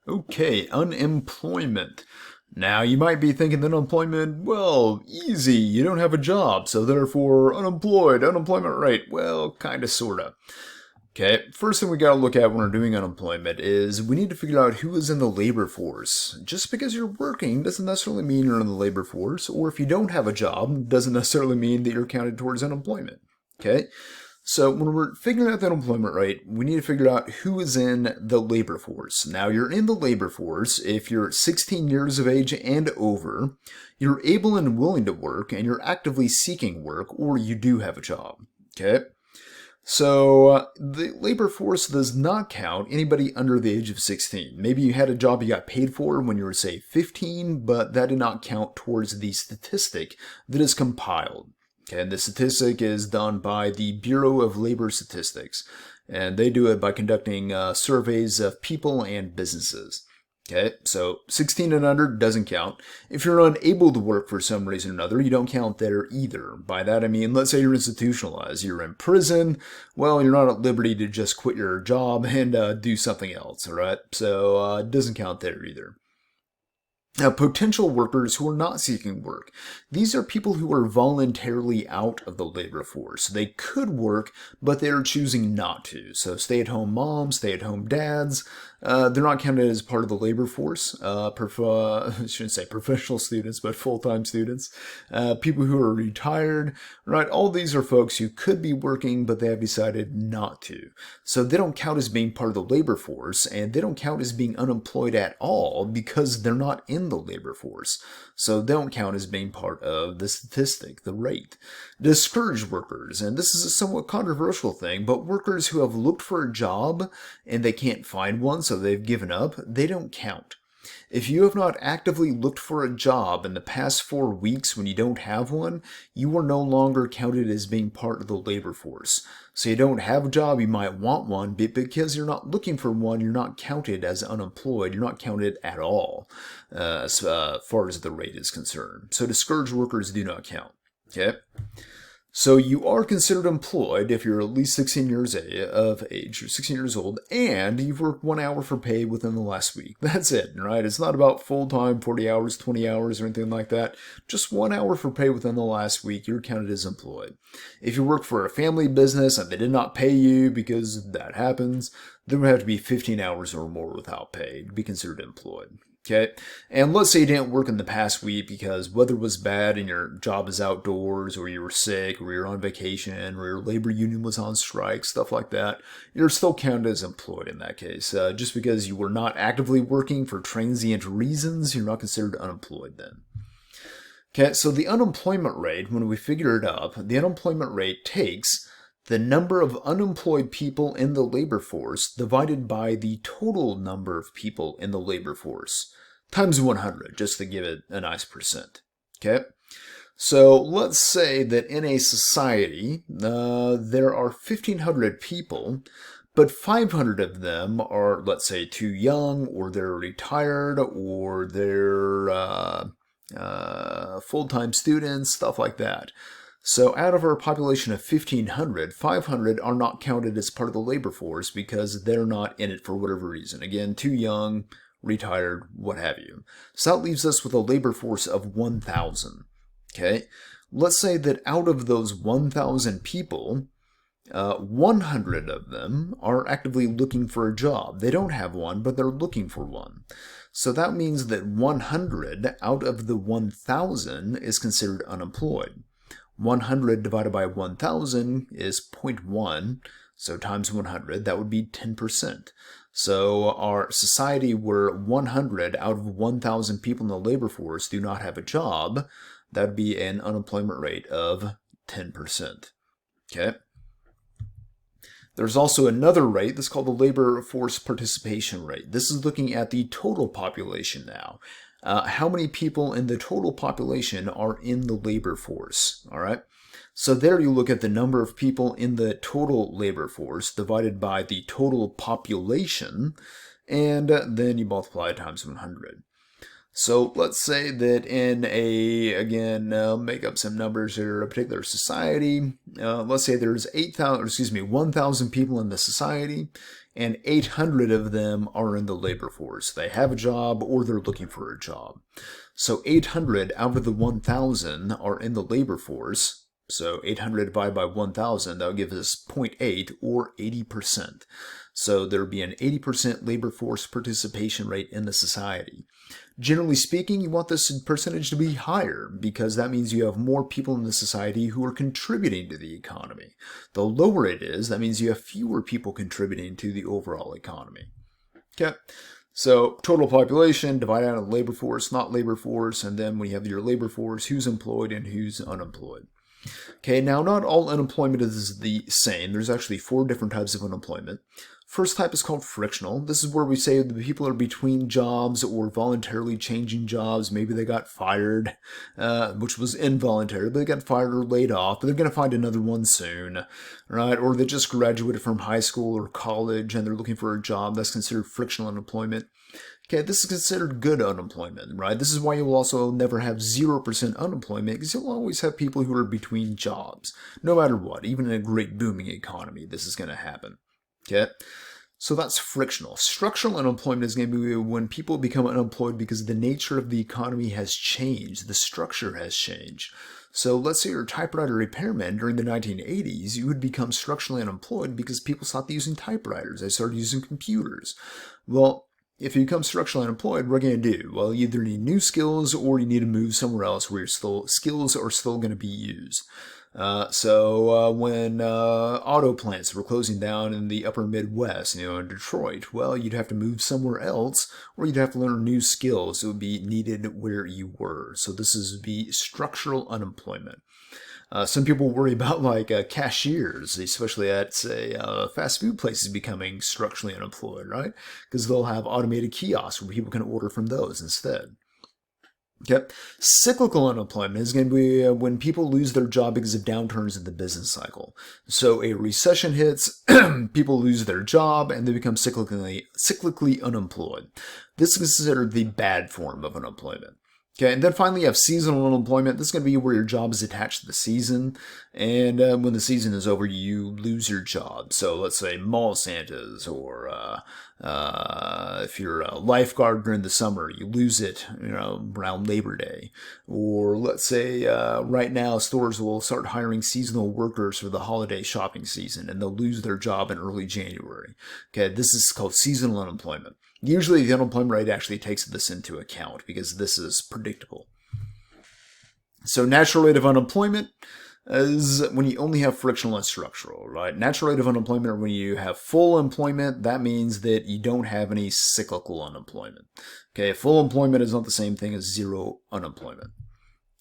Okay, unemployment. Now, you might be thinking that unemployment, well, easy, you don't have a job, so therefore unemployed, unemployment rate, well, kinda, sorta. Okay, first thing we gotta look at when we're doing unemployment is we need to figure out who is in the labor force. Just because you're working doesn't necessarily mean you're in the labor force, or if you don't have a job, doesn't necessarily mean that you're counted towards unemployment. Okay? So when we're figuring out the unemployment rate, we need to figure out who is in the labor force. Now, you're in the labor force if you're 16 years of age and over, you're able and willing to work, and you're actively seeking work, or you do have a job. Okay? So the labor force does not count anybody under the age of 16. Maybe you had a job you got paid for when you were, say, 15, but that did not count towards the statistic that is compiled. Okay, and the statistic is done by the Bureau of Labor Statistics, and they do it by conducting surveys of people and businesses. Okay, so 16 and under doesn't count. If you're unable to work for some reason or another, you don't count there either. By that I mean, let's say you're institutionalized, you're in prison, well, you're not at liberty to just quit your job and do something else, alright? So it doesn't count there either. Now, potential workers who are not seeking work. These are people who are voluntarily out of the labor force. They could work, but they're choosing not to. So stay-at-home moms, stay-at-home dads, they're not counted as part of the labor force. I shouldn't say professional students, but full-time students. People who are retired, right? All these are folks who could be working, but they have decided not to. So they don't count as being part of the labor force, and they don't count as being unemployed at all because they're not in the labor force. So they don't count as being part of the statistic, the rate. Discouraged workers, and this is a somewhat controversial thing, but workers who have looked for a job and they can't find one, so they've given up, they don't count. If you have not actively looked for a job in the past 4 weeks when you don't have one, you are no longer counted as being part of the labor force. So you don't have a job, you might want one, but because you're not looking for one, you're not counted as unemployed. You're not counted at all as far as the rate is concerned. So discouraged workers do not count. Okay? So you are considered employed if you're at least 16 years of age, or 16 years old, and you've worked 1 hour for pay within the last week. That's it, right? It's not about full-time, 40 hours, 20 hours, or anything like that. Just 1 hour for pay within the last week, you're counted as employed. If you work for a family business and they did not pay you, because that happens, there would have to be 15 hours or more without pay to be considered employed. Okay, and let's say you didn't work in the past week because weather was bad and your job is outdoors, or you were sick, or you're on vacation, or your labor union was on strike, stuff like that. You're still counted as employed in that case. Just because you were not actively working for transient reasons, you're not considered unemployed then. Okay, so the unemployment rate, when we figure it up, the unemployment rate takes the number of unemployed people in the labor force divided by the total number of people in the labor force times 100, just to give it a nice percent. Okay? So let's say that in a society, there are 1,500 people, but 500 of them are, let's say, too young, or they're retired, or they're full-time students, stuff like that. So out of our population of 1,500, 500 are not counted as part of the labor force because they're not in it for whatever reason. Again, too young, retired, what have you. So that leaves us with a labor force of 1,000. Okay? Let's say that out of those 1,000 people, 100 of them are actively looking for a job. They don't have one, but they're looking for one. So that means that 100 out of the 1,000 is considered unemployed. 100 divided by 1,000 is 0.1, so times 100, that would be 10%. So our society where 100 out of 1,000 people in the labor force do not have a job, that would be an unemployment rate of 10%. Okay? There's also another rate that's called the labor force participation rate. This is looking at the total population now. How many people in the total population are in the labor force, all right? So there you look at the number of people in the total labor force divided by the total population, and then you multiply it times 100. So let's say that in again, make up some numbers here, a particular society, let's say there's 1,000 people in the society, and 800 of them are in the labor force. They have a job or they're looking for a job. So 800 out of the 1,000 are in the labor force. So 800 divided by 1,000, that would give us 0.8 or 80%. So there would be an 80% labor force participation rate in the society. Generally speaking, you want this percentage to be higher because that means you have more people in the society who are contributing to the economy. The lower it is, that means you have fewer people contributing to the overall economy. Okay, so total population divided out of labor force, not labor force, and then when you have your labor force, who's employed and who's unemployed. Okay, now not all unemployment is the same. There's actually 4 different types of unemployment. First type is called frictional. This is where we say the people are between jobs or voluntarily changing jobs. Maybe they got fired, which was involuntary, but they got fired or laid off, but they're going to find another one soon, right? Or they just graduated from high school or college and they're looking for a job. That's considered frictional unemployment. Okay, this is considered good unemployment, right? This is why you'll also never have 0% unemployment because you'll always have people who are between jobs. No matter what, even in a great booming economy, this is going to happen. Okay, so that's frictional. Structural unemployment is going to be when people become unemployed because the nature of the economy has changed. The structure has changed. So let's say you're a typewriter repairman during the 1980s, you would become structurally unemployed because people stopped using typewriters. They started using computers. Well, if you become structurally unemployed, what are you going to do? Well, you either need new skills or you need to move somewhere else where your skills are still going to be used. When auto plants were closing down in the upper Midwest, in Detroit, well, you'd have to move somewhere else, or you'd have to learn new skills that would be needed where you were. So this is the structural unemployment. Some people worry about cashiers, especially at, say, fast food places becoming structurally unemployed, right? Because they'll have automated kiosks where people can order from those instead. Okay. Cyclical unemployment is going to be when people lose their job because of downturns in the business cycle. So a recession hits, people lose their job, and they become cyclically unemployed. This is considered the bad form of unemployment. Okay, and then finally you have seasonal unemployment. This is going to be where your job is attached to the season, and when the season is over, you lose your job. So let's say mall Santas, or if you're a lifeguard during the summer, you lose it, around Labor Day. Or let's say right now stores will start hiring seasonal workers for the holiday shopping season, and they'll lose their job in early January. Okay, this is called seasonal unemployment. Usually the unemployment rate actually takes this into account because this is predictable. So natural rate of unemployment is when you only have frictional and structural, right? Natural rate of unemployment, when you have full employment, that means that you don't have any cyclical unemployment. Okay, full employment is not the same thing as zero unemployment.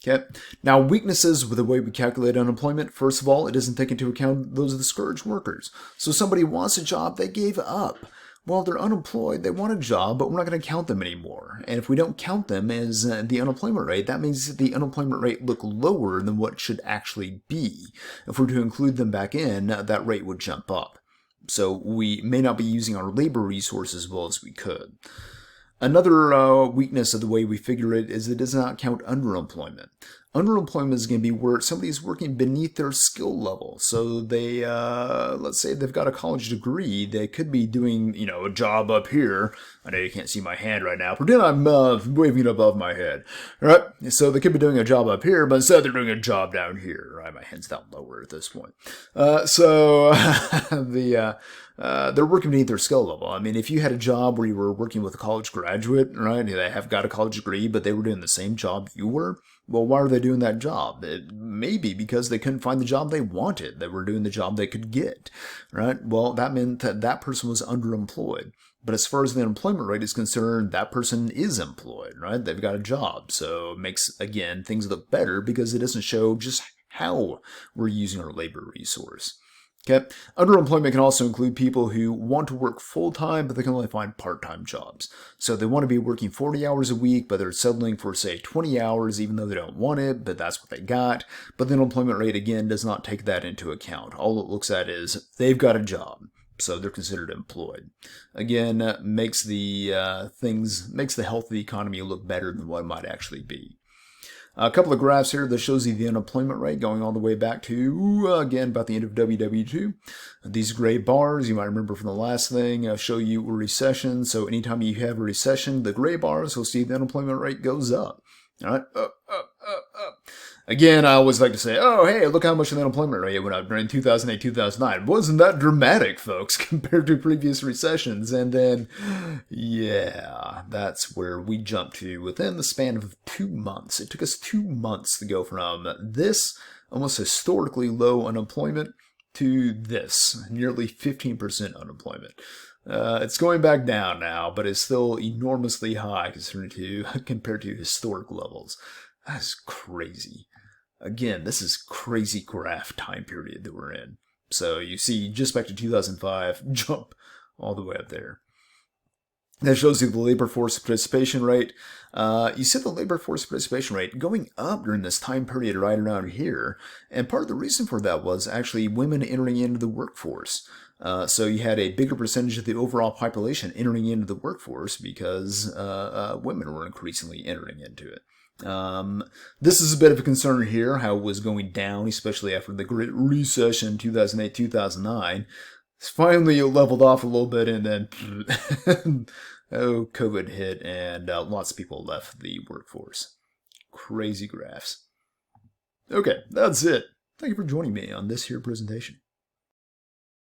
Okay, now weaknesses with the way we calculate unemployment. First of all, it doesn't take into account those discouraged workers. So somebody wants a job, they gave up. Well, they're unemployed, they want a job, but we're not going to count them anymore. And if we don't count them as the unemployment rate, that means that the unemployment rate look lower than what it should actually be. If we're to include them back in, that rate would jump up. So we may not be using our labor resources as well as we could. Another weakness of the way we figure it is it does not count underemployment. Underemployment is going to be where somebody is working beneath their skill level. So they, let's say they've got a college degree, they could be doing, a job up here. I know you can't see my hand right now. Pretend I'm waving it above my head. All right? So they could be doing a job up here, but instead they're doing a job down here. Right? My hand's down lower at this point. They're working beneath their skill level. I mean, if you had a job where you were working with a college graduate, right? They have got a college degree, but they were doing the same job you were. Well, why are they doing that job? It may be because they couldn't find the job they wanted. They were doing the job they could get, right? Well, that meant that person was underemployed. But as far as the unemployment rate is concerned, that person is employed, right? They've got a job. So it makes, again, things look better because it doesn't show just how we're using our labor resource. Okay. Underemployment can also include people who want to work full-time, but they can only find part-time jobs. So they want to be working 40 hours a week, but they're settling for, say, 20 hours, even though they don't want it, but that's what they got. But the unemployment rate, again, does not take that into account. All it looks at is they've got a job, so they're considered employed. Again, makes the health of the economy look better than what it might actually be. A couple of graphs here that shows you the unemployment rate going all the way back to, again, about the end of WW2. These gray bars, you might remember from the last thing, show you a recession. So anytime you have a recession, the gray bars will see the unemployment rate goes up. All right, up, up, up, up. Again, I always like to say, oh, hey, look how much the unemployment rate went up during 2008, 2009. Wasn't that dramatic, folks, compared to previous recessions? And then, yeah, that's where we jumped to within the span of 2 months. It took us 2 months to go from this almost historically low unemployment to this, nearly 15% unemployment. It's going back down now, but it's still enormously high compared to historic levels. That's crazy. Again, this is crazy graph time period that we're in. So you see just back to 2005, jump all the way up there. That shows you the labor force participation rate. You see the labor force participation rate going up during this time period right around here. And part of the reason for that was actually women entering into the workforce. So you had a bigger percentage of the overall population entering into the workforce because women were increasingly entering into it. This is a bit of a concern here, how it was going down, especially after the Great Recession 2008, 2009. It's finally leveled off a little bit, and then COVID hit, and lots of people left the workforce. Crazy graphs. Okay, that's it. Thank you for joining me on this here presentation.